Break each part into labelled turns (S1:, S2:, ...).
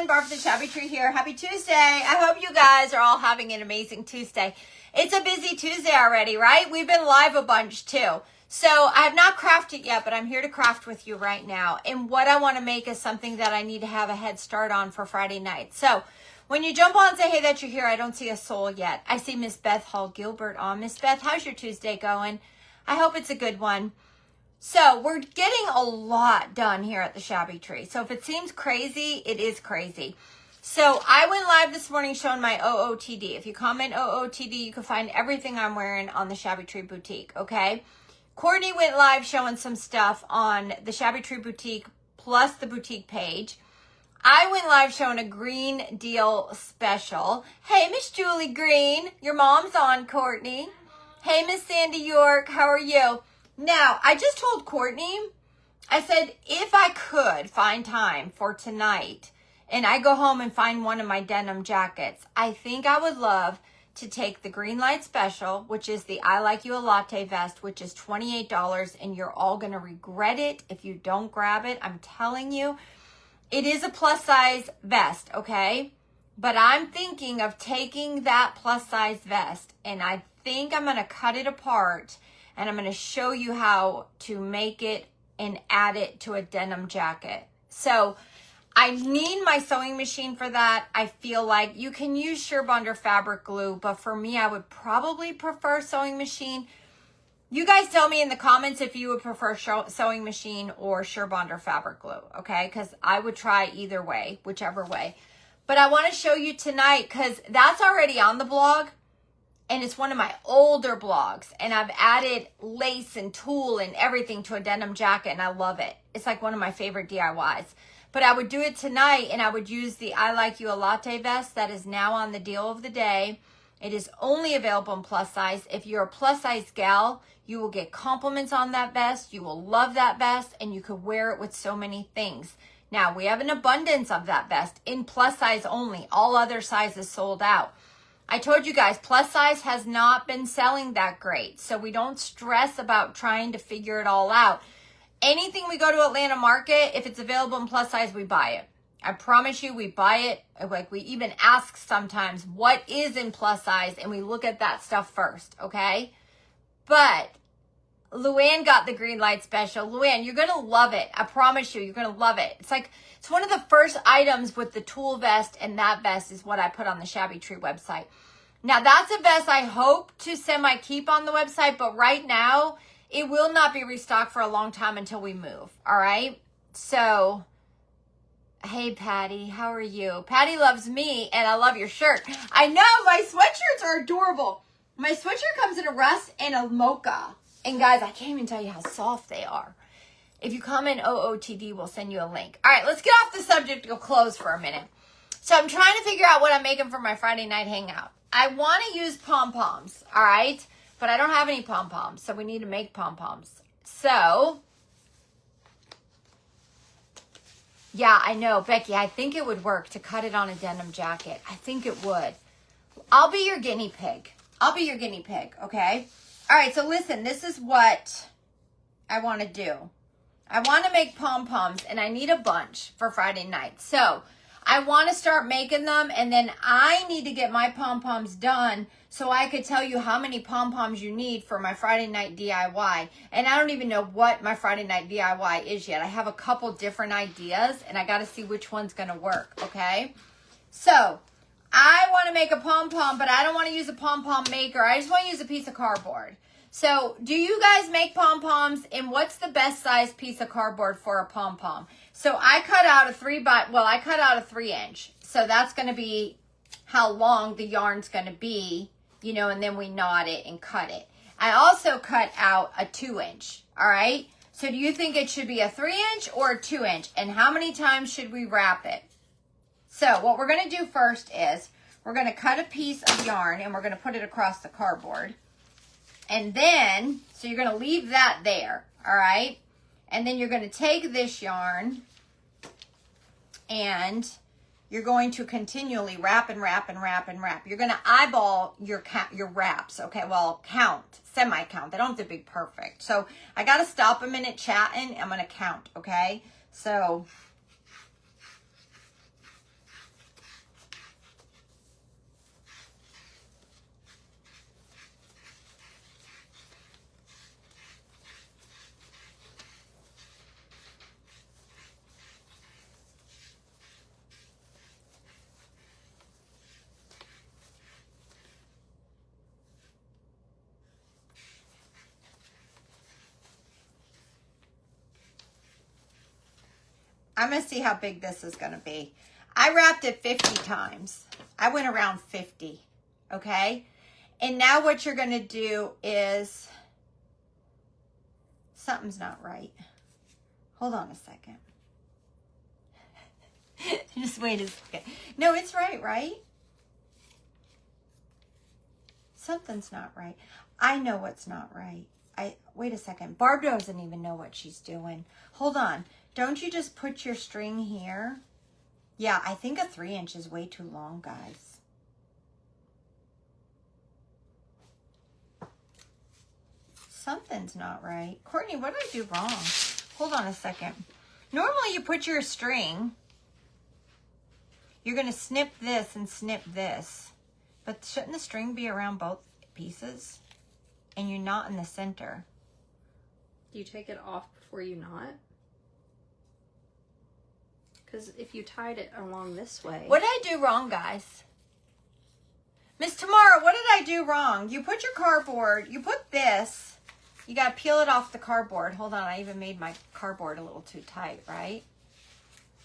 S1: everyone. Barb the Shabby Tree here. Happy Tuesday. I hope you guys are all having an amazing Tuesday. It's a busy Tuesday already, right? We've been live a bunch too. So I have not crafted yet, but I'm here to craft with you right now. And what I want to make is something that I need to have a head start on for Friday night. So when you jump on and say, hey, that you're here, I don't see a soul yet. I see Miss Beth Hall Gilbert on. Miss Beth, how's your Tuesday going? I hope it's a good one. So we're getting a lot done here at the Shabby Tree. So if it seems crazy, it is crazy. So I went live this morning showing my OOTD. If you comment OOTD, you can find everything I'm wearing on the Shabby Tree Boutique, okay? Courtney went live showing some stuff on the Shabby Tree Boutique plus the boutique page. I went live showing a green deal special. Hey, Miss Julie Green, your mom's on, Courtney. Hey, Miss Sandy York, how are you? Now, I just told Courtney, I said, if I could find time for tonight and I go home and find one of my denim jackets, I think I would love to take the Green Light Special, which is the I Like You a Latte vest, which is $28, and you're all going to regret it if you don't grab it. I'm telling you, it is a plus size vest, okay? But I'm thinking of taking that plus size vest, and I think I'm going to cut it apart, and I'm going to show you how to make it and add it to a denim jacket. So I need my sewing machine for that. I feel like you can use Sherbonder fabric glue, but for me, I would probably prefer sewing machine. You guys tell me in the comments if you would prefer sewing machine or Sherbonder fabric glue, okay? Because I would try either way, whichever way. But I want to show you tonight because that's already on the blog. And it's one of my older blogs. And I've added lace and tulle and everything to a denim jacket. And I love it. It's like one of my favorite DIYs. But I would do it tonight. And I would use the I Like You a Latte vest that is now on the deal of the day. It is only available in plus size. If you're a plus size gal, you will get compliments on that vest. You will love that vest. And you could wear it with so many things. Now, we have an abundance of that vest in plus size only. All other sizes sold out. I told you guys, plus size has not been selling that great. So we don't stress about trying to figure it all out. Anything we go to Atlanta Market, if it's available in plus size, we buy it. I promise you, we buy it. Like, we even ask sometimes, what is in plus size? And we look at that stuff first, okay? But Luann got the Green Light Special. Luann, you're going to love it. I promise you, you're going to love it. It's one of the first items with the tulle vest, and that vest is what I put on the Shabby Tree website. Now, that's a vest I hope to semi-keep on the website, but right now, it will not be restocked for a long time until we move, all right? So, hey, Patty, how are you? Patty loves me, and I love your shirt. I know, my sweatshirts are adorable. My sweatshirt comes in a rust and a mocha. And guys, I can't even tell you how soft they are. If you comment OOTD, we'll send you a link. All right, let's get off the subject of clothes for a minute. So I'm trying to figure out what I'm making for my Friday night hangout. I want to use pom-poms, all right? But I don't have any pom-poms, so we need to make pom-poms. So, yeah, I know, Becky, I think it would work to cut it on a denim jacket. I think it would. I'll be your guinea pig. I'll be your guinea pig, okay? All right, so listen, this is what I want to do. I want to make pom-poms, and I need a bunch for Friday night. So I want to start making them, and then I need to get my pom-poms done so I could tell you how many pom-poms you need for my Friday night DIY. And I don't even know what my Friday night DIY is yet. I have a couple different ideas, and I got to see which one's going to work, okay? So I want to make a pom-pom, but I don't want to use a pom-pom maker. I just want to use a piece of cardboard. So do you guys make pom-poms, and what's the best size piece of cardboard for a pom-pom? So I cut out a 3-inch. So that's going to be how long the yarn's going to be, you know, and then we knot it and cut it. I also cut out a 2-inch, all right? So do you think it should be a 3-inch or a 2-inch? And how many times should we wrap it? So what we're going to do first is we're going to cut a piece of yarn, and we're going to put it across the cardboard. And then, so you're going to leave that there, all right? And then you're going to take this yarn, and you're going to continually wrap and wrap and wrap and wrap. You're going to eyeball your wraps, okay? Well, semi-count. They don't have to be perfect. So I got to stop a minute chatting. I'm going to count, okay? So I'm going to see how big this is going to be. I wrapped it 50 times. I went around 50, okay? And now what you're going to do is, something's not right. Hold on a second. Just wait a second. No, it's right, right? Something's not right. I know what's not right. Wait a second. Barb doesn't even know what she's doing. Hold on. Don't you just put your string here? Yeah, I think a 3-inch is way too long, guys. Something's not right. Courtney, what did I do wrong? Hold on a second. Normally you put your string, you're going to snip this and snip this. But shouldn't the string be around both pieces? And you're not in the center.
S2: Do you take it off before you knot? Because if you tied it along this way.
S1: What did I do wrong, guys? Miss Tamara, what did I do wrong? You put your cardboard, you put this, you got to peel it off the cardboard. Hold on, I even made my cardboard a little too tight, right?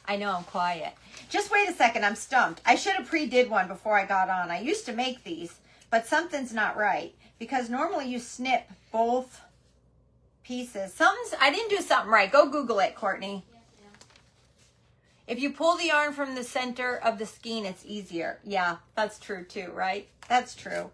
S1: I know I'm quiet. Just wait a second, I'm stumped. I should have pre-did one before I got on. I used to make these, but something's not right. Because normally you snip both pieces. I didn't do something right. Go Google it, Courtney.
S2: Yeah.
S1: If you pull the yarn from the center of the skein, it's easier. Yeah, that's true too, right? That's true.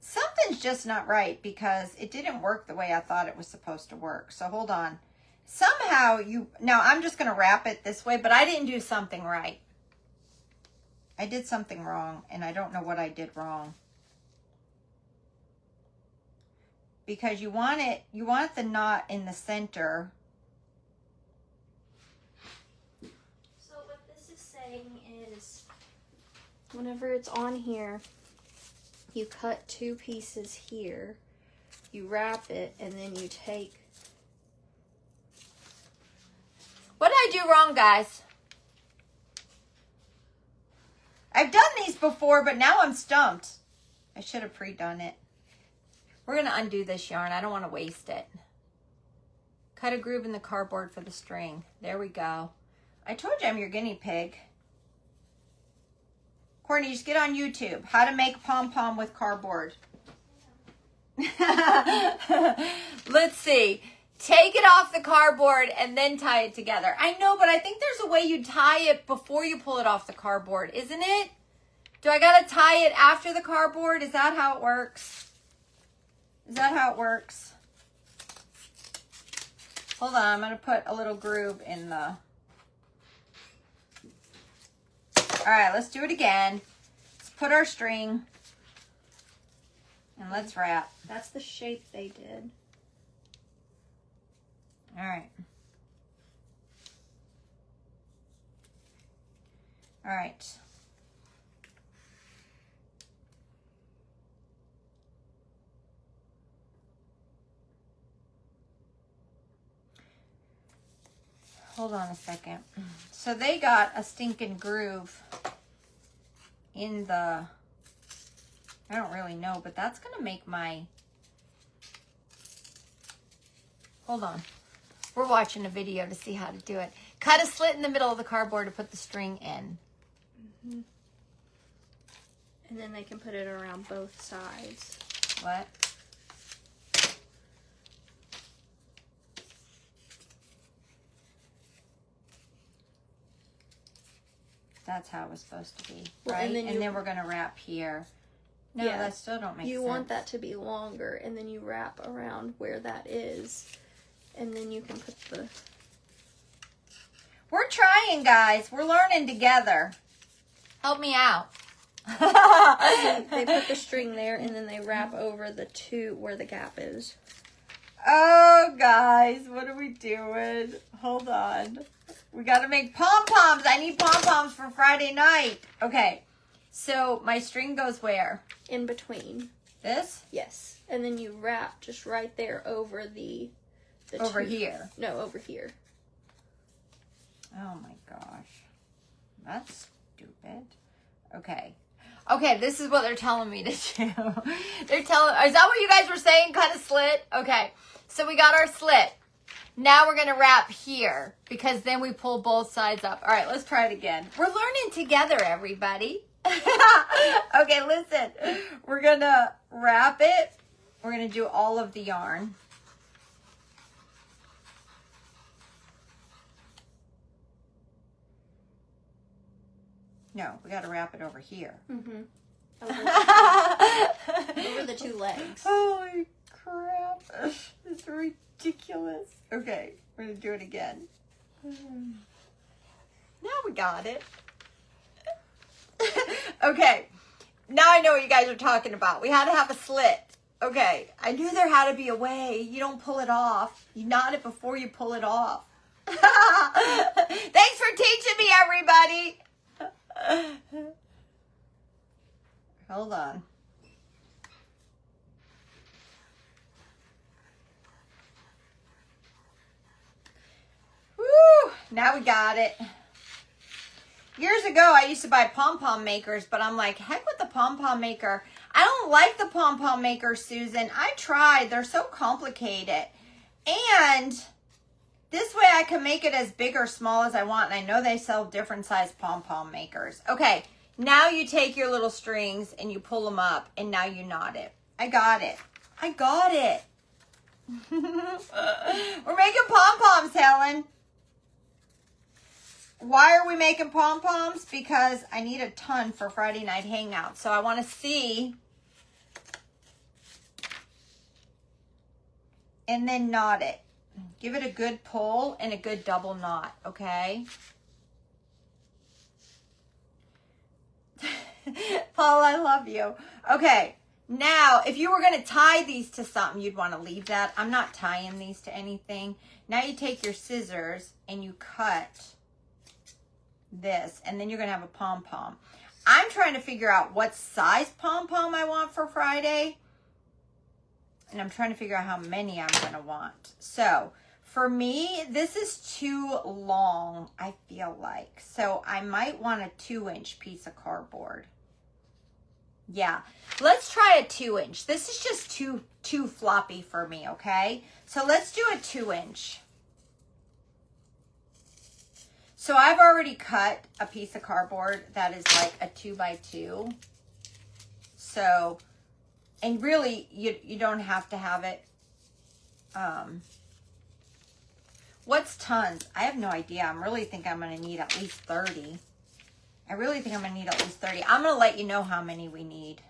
S1: Something's just not right because it didn't work the way I thought it was supposed to work. So hold on. Somehow now I'm just going to wrap it this way, but I didn't do something right. I did something wrong, and I don't know what I did wrong. Because you want the knot in the center.
S2: So what this is saying is, whenever it's on here, you cut 2 pieces here, you wrap it, and then you take.
S1: What did I do wrong, guys? I've done these before, but now I'm stumped. I should have pre-done it. We're going to undo this yarn. I don't want to waste it. Cut a groove in the cardboard for the string. There we go. I told you I'm your guinea pig. Courtney, just get on YouTube. How to make pom-pom with cardboard. Let's see. Take it off the cardboard and then tie it together. I know, but I think there's a way you tie it before you pull it off the cardboard, isn't it? Do I got to tie it after the cardboard? Is that how it works? Is that how it works? Hold on, I'm going to put a little groove in the... All right, let's do it again. Let's put our string and let's wrap.
S2: That's the shape they did.
S1: All right. All right. Hold on a second. So they got a stinking groove in the, I don't really know, but that's going to make my, hold on. We're watching a video to see how to do it. Cut a slit in the middle of the cardboard to put the string in.
S2: Mm-hmm. And then they can put it around both sides.
S1: What? That's how it was supposed to be,
S2: well,
S1: right?
S2: And
S1: then we're going to wrap here. No,
S2: yeah,
S1: that still don't make sense.
S2: You want that to be longer, and then you wrap around where that is, and then you can put the...
S1: We're trying, guys. We're learning together. Help me out.
S2: They put the string there, and then they wrap over the 2 where the gap is.
S1: Oh, guys, what are we doing? Hold on. We got to make pom-poms. I need pom-poms for Friday night. Okay, so my string goes where?
S2: In between.
S1: This?
S2: Yes. And then you wrap just right there over the
S1: over
S2: 2.
S1: here.
S2: No, over here.
S1: Oh, my gosh. That's stupid. Okay. Okay, this is what they're telling me to do. They're telling, is that what you guys were saying? Cut a slit? Okay, so we got our slit. Now we're going to wrap here because then we pull both sides up. All right, let's try it again. We're learning together, everybody. Okay, listen. We're going to wrap it. We're going to do all of the yarn. No, we got to wrap it over here.
S2: Mm-hmm. Over the two legs.
S1: Holy crap. This is ridiculous. Okay, we're going to do it again. Now we got it. Okay, now I know what you guys are talking about. We had to have a slit. Okay, I knew there had to be a way. You don't pull it off. You knot it before you pull it off. Thanks for teaching me, everybody. Hold on. Woo! Now we got it. Years ago, I used to buy pom-pom makers, but I'm like, heck with the pom-pom maker. I don't like the pom-pom maker, Susan. I tried. They're so complicated. And this way I can make it as big or small as I want. And I know they sell different size pom-pom makers. Okay, now you take your little strings and you pull them up. And now you knot it. I got it. I got it. We're making pom-poms, Helen. Why are we making pom-poms? Because I need a ton for Friday night hangout. So I want to see. And then knot it. Give it a good pull and a good double knot, okay? Paul, I love you. Okay, now if you were going to tie these to something, you'd want to leave that. I'm not tying these to anything. Now you take your scissors and you cut this, and then you're going to have a pom-pom. I'm trying to figure out what size pom-pom I want for Friday. And I'm trying to figure out how many I'm going to want. So, for me, this is too long, I feel like. So, I might want a 2-inch piece of cardboard. Yeah, let's try a 2-inch. This is just too floppy for me, okay? So, let's do a 2-inch. So, I've already cut a piece of cardboard that is like a 2x2. So, and really, you don't have to have it. What's tons? I have no idea. I really think I'm going to need at least 30. I really think I'm going to need at least 30. I'm going to let you know how many we need.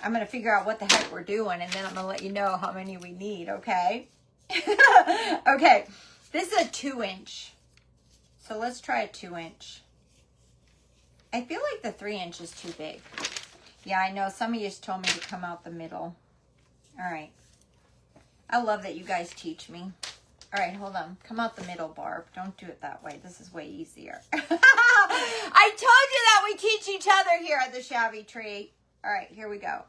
S1: I'm going to figure out what the heck we're doing, and then I'm going to let you know how many we need, okay? Okay, this is a 2-inch. So let's try a 2-inch. I feel like the 3-inch is too big. Yeah, I know. Some of you told me to come out the middle. All right. I love that you guys teach me. All right, hold on. Come out the middle, Barb. Don't do it that way. This is way easier. I told you that we teach each other here at the Shabby Tree. All right, here we go.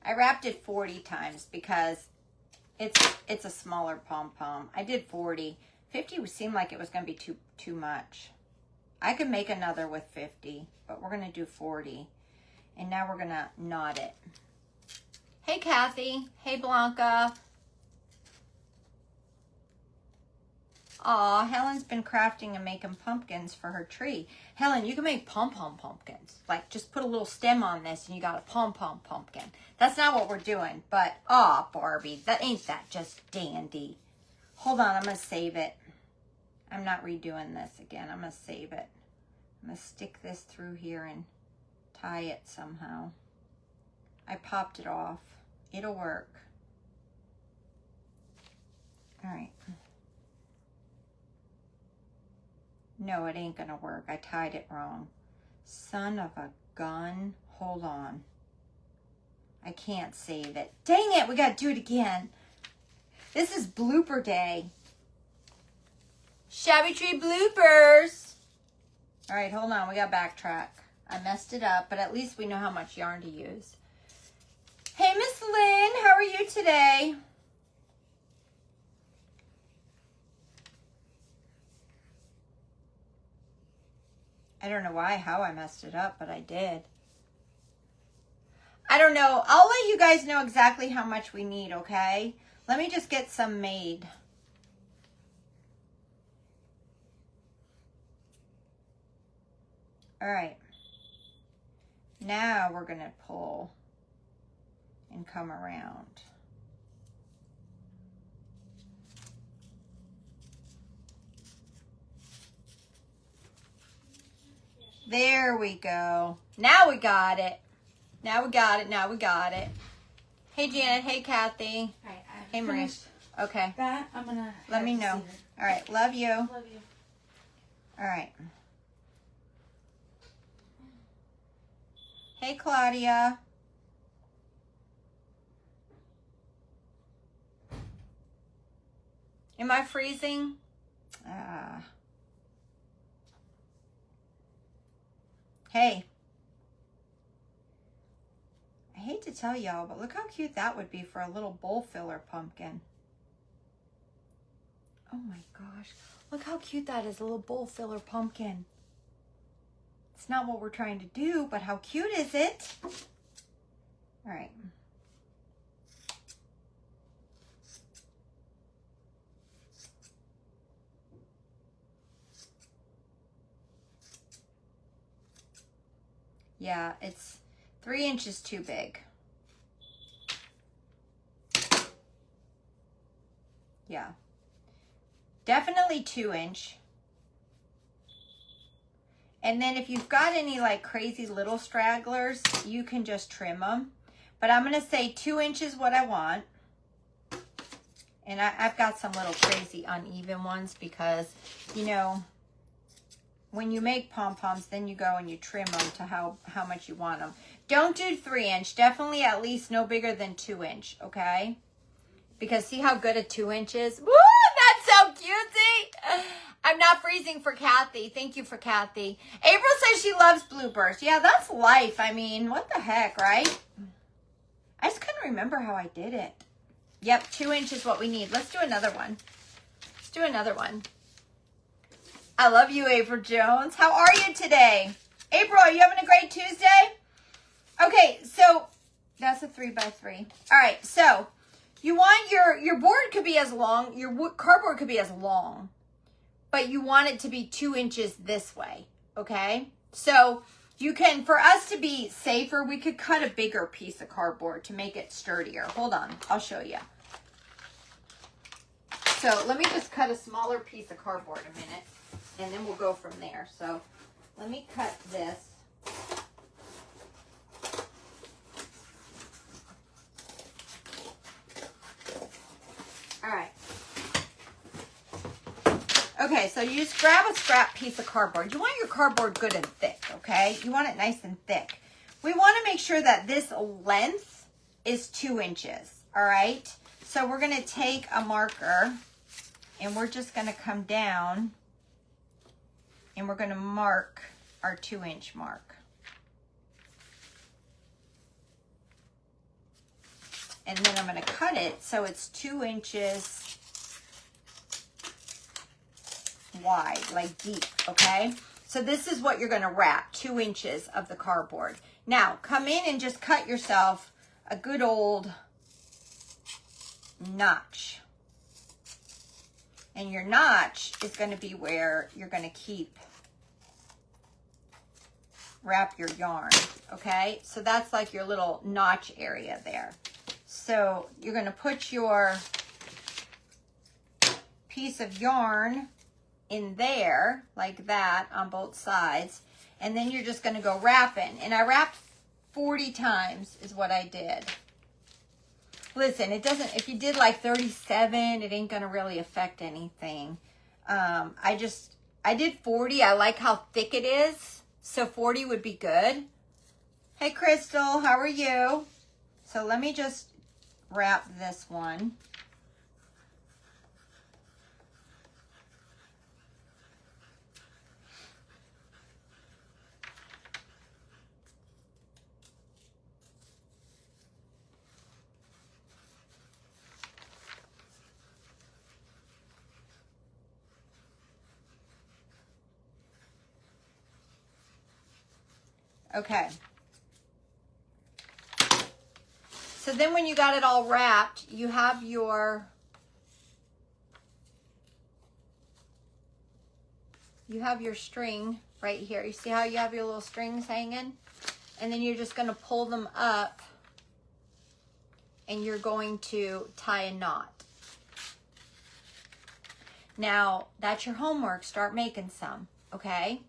S1: I wrapped it 40 times because it's a smaller pom-pom. I did 40. 50 seemed like it was going to be too much. I could make another with 50, but we're going to do 40. And now we're going to knot it. Hey, Kathy. Hey, Blanca. Aw, Helen's been crafting and making pumpkins for her tree. Helen, you can make pom-pom pumpkins. Like, just put a little stem on this and you got a pom-pom pumpkin. That's not what we're doing, but, aw, Barbie, ain't that just dandy? Hold on, I'm going to save it. I'm not redoing this again. I'm going to save it. I'm going to stick this through here and tie it somehow. I popped it off. It'll work. All right. No, it ain't gonna work. I tied it wrong. Son of a gun. Hold on. I can't save it. Dang it, we gotta do it again. This is blooper day. Shabby Tree bloopers. All right, hold on. We gotta backtrack. I messed it up, but at least we know how much yarn to use. Hey, Miss Lynn, how are you today? I don't know how I messed it up, but I did. I don't know. I'll let you guys know exactly how much we need, okay? Let me just get some made. All right. Now we're going to pull and come around. There we go. Now we got it. Now we got it. Now we got it. Hey, Janet. Hey, Kathy.
S2: All right,
S1: Hey, Maria. Okay.
S2: That I'm gonna
S1: let me know. All right. Love you.
S2: Love you.
S1: All right. Hey, Claudia. Am I freezing? Hey. I hate to tell y'all, but look how cute that would be for a little bowl filler pumpkin. Oh my gosh. Look how cute that is, a little bowl filler pumpkin. It's not what we're trying to do, but how cute is it? All right. Yeah, it's 3 inches too big. Yeah. Definitely 2 inch. And then if you've got any like crazy little stragglers, you can just trim them. But I'm going to say 2 inches what I want. And I've got some little crazy uneven ones because, you know, when you make pom-poms, then you go and you trim them to how much you want them. Don't do 3 inch. Definitely at least no bigger than 2 inch, okay? Because see how good a 2 inch is? Woo! That's so cutesy! I'm not freezing for Kathy. Thank you for Kathy. April says she loves bluebirds. Yeah, that's life. I mean, what the heck, right? I just couldn't remember how I did it. Yep, 2 inch is what we need. Let's do another one. Let's do another one. I love you, April Jones. How are you today? April, are you having a great Tuesday? Okay, so that's a 3x3. All right, so you want your board could be as long, your cardboard could be as long, but you want it to be 2 inches this way, okay? So you can, for us to be safer, we could cut a bigger piece of cardboard to make it sturdier. Hold on, I'll show you. So let me just cut a smaller piece of cardboard a minute, and then we'll go from there. So let me cut this. All right. Okay, so you just grab a scrap piece of cardboard. You want your cardboard good and thick, okay? You want it nice and thick. We want to make sure that this length is 2 inches, all right? So we're going to take a marker, and we're just going to come down, and we're going to mark our 2 inch mark. And then I'm going to cut it so it's 2 inches wide, like deep, okay? So this is what you're going to wrap, 2 inches of the cardboard. Now, come in and just cut yourself a good old notch. And your notch is going to be where you're going to wrap your yarn, okay? So that's like your little notch area there. So you're going to put your piece of yarn in there like that on both sides, and then you're just going to go wrapping. And I wrapped 40 times is what I did. Listen, it doesn't, if you did like 37, it ain't going to really affect anything. I did 40. I like how thick it is, so 40 would be good. Hey Crystal, how are you? So let me just wrap this one. Okay. So then when you got it all wrapped, you have your string right here. You see how you have your little strings hanging? And then you're just going to pull them up and you're going to tie a knot. Now, that's your homework. Start making some, okay?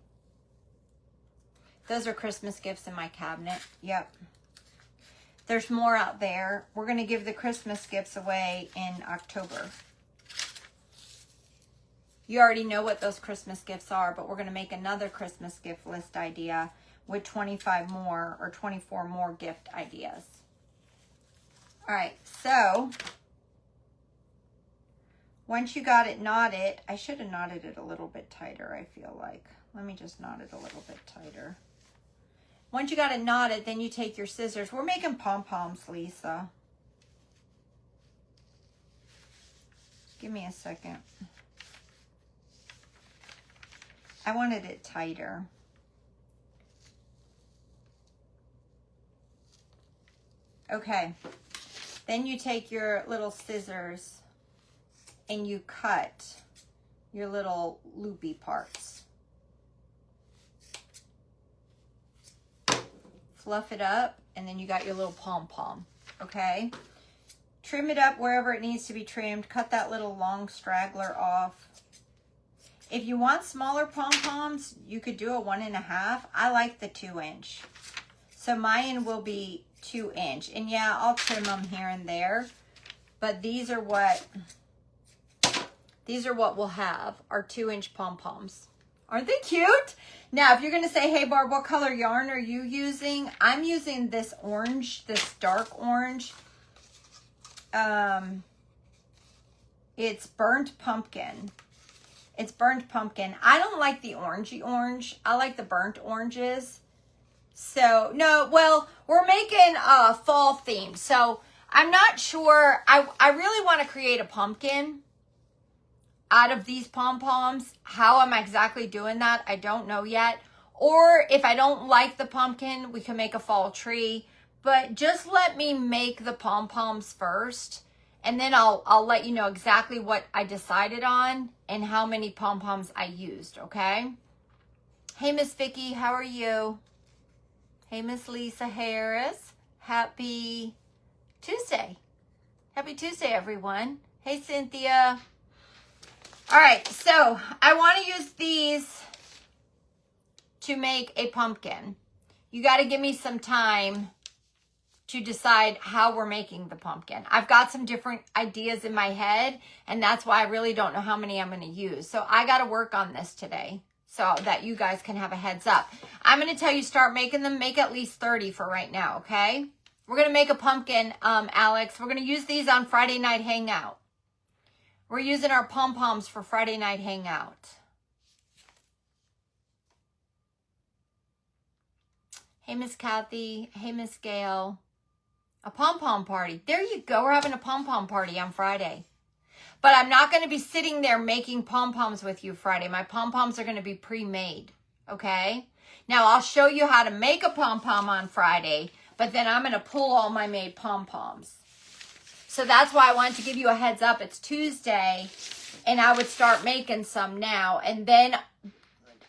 S1: Those are Christmas gifts in my cabinet. Yep. There's more out there. We're going to give the Christmas gifts away in October. You already know what those Christmas gifts are, but we're going to make another Christmas gift list idea with 25 more or 24 more gift ideas. All right, so once you got it knotted, I should have knotted it a little bit tighter, I feel like. Let me just knot it a little bit tighter. Once you got it knotted, then you take your scissors. We're making pom-poms, Lisa. Give me a second. I wanted it tighter. Okay. Then you take your little scissors and you cut your little loopy parts. Fluff it up, and then you got your little pom-pom, okay? Trim it up wherever it needs to be trimmed. Cut that little long straggler off. If you want smaller pom-poms, you could do a 1.5. I like the 2-inch. So mine will be 2-inch. And yeah, I'll trim them here and there. But these are what we'll have, our 2-inch pom-poms. Aren't they cute? Now, if you're going to say, hey, Barb, what color yarn are you using? I'm using this orange, this dark orange. It's burnt pumpkin. It's burnt pumpkin. I don't like the orangey orange. I like the burnt oranges. So, no, well, we're making a fall theme. So, I'm not sure. I really want to create a pumpkin out of these pom-poms. How I'm exactly doing that, I don't know yet. Or if I don't like the pumpkin, we can make a fall tree. But just let me make the pom-poms first. And then I'll let you know exactly what I decided on and how many pom-poms I used, okay? Hey, Miss Vicki, how are you? Hey, Miss Lisa Harris. Happy Tuesday. Happy Tuesday, everyone. Hey, Cynthia. All right, so I want to use these to make a pumpkin. You got to give me some time to decide how we're making the pumpkin. I've got some different ideas in my head, and that's why I really don't know how many I'm going to use. So I got to work on this today so that you guys can have a heads up. I'm going to tell you, start making them. Make at least 30 for right now, okay? We're going to make a pumpkin, Alex. We're going to use these on Friday Night Hangout. We're using our pom-poms for Friday Night Hangout. Hey, Miss Kathy. Hey, Miss Gail. A pom-pom party. There you go. We're having a pom-pom party on Friday. But I'm not going to be sitting there making pom-poms with you Friday. My pom-poms are going to be pre-made. Okay? Now, I'll show you how to make a pom-pom on Friday. But then I'm going to pull all my made pom-poms. So that's why I wanted to give you a heads up. It's Tuesday, and I would start making some now. And then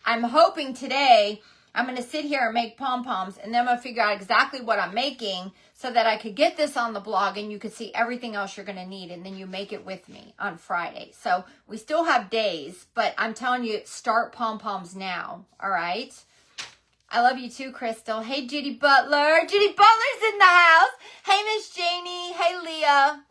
S1: I'm hoping today I'm going to sit here and make pom-poms, and then I'm going to figure out exactly what I'm making so that I could get this on the blog and you could see everything else you're going to need, and then you make it with me on Friday. So we still have days, but I'm telling you, start pom-poms now, all right? I love you too, Crystal. Hey, Judy Butler. Judy Butler's in the house. Hey, Miss Janie. Hey, Leah.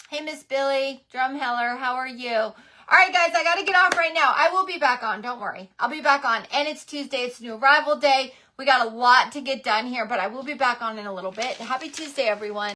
S1: Hey, Miss Billy Drumheller. How are you? All right, guys, I got to get off right now. I will be back on. Don't worry. I'll be back on. And it's Tuesday. It's new arrival day. We got a lot to get done here, but I will be back on in a little bit. Happy Tuesday, everyone.